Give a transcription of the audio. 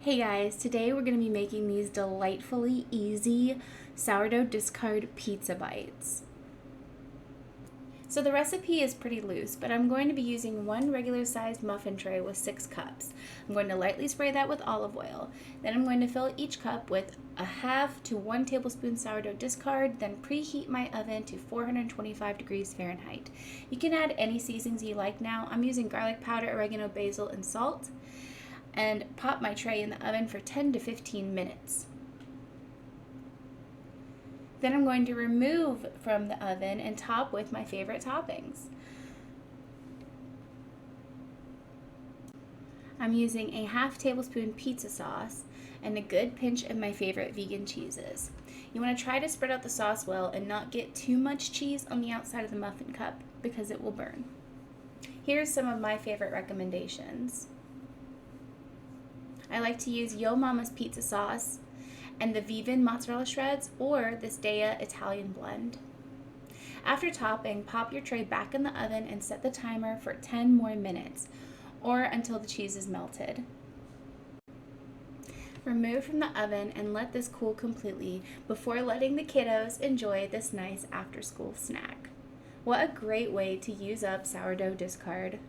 Hey guys, today we're going to be making these delightfully easy sourdough discard pizza bites. So the recipe is pretty loose, but I'm going to be using one regular sized muffin tray with 6 cups. I'm going to lightly spray that with olive oil. Then I'm going to fill each cup with a half to 1 tablespoon sourdough discard, then preheat my oven to 425 degrees Fahrenheit. You can add any seasonings you like now. I'm using garlic powder, oregano, basil, and salt. And pop my tray in the oven for 10 to 15 minutes. Then I'm going to remove from the oven and top with my favorite toppings. I'm using a half tablespoon pizza sauce and a good pinch of my favorite vegan cheeses. You want to try to spread out the sauce well and not get too much cheese on the outside of the muffin cup because it will burn. Here's some of my favorite recommendations. I like to use Yo Mama's pizza sauce and the Vivan mozzarella shreds or this Dea Italian blend. After topping, pop your tray back in the oven and set the timer for 10 more minutes or until the cheese is melted. Remove from the oven and let this cool completely before letting the kiddos enjoy this nice after-school snack. What a great way to use up sourdough discard.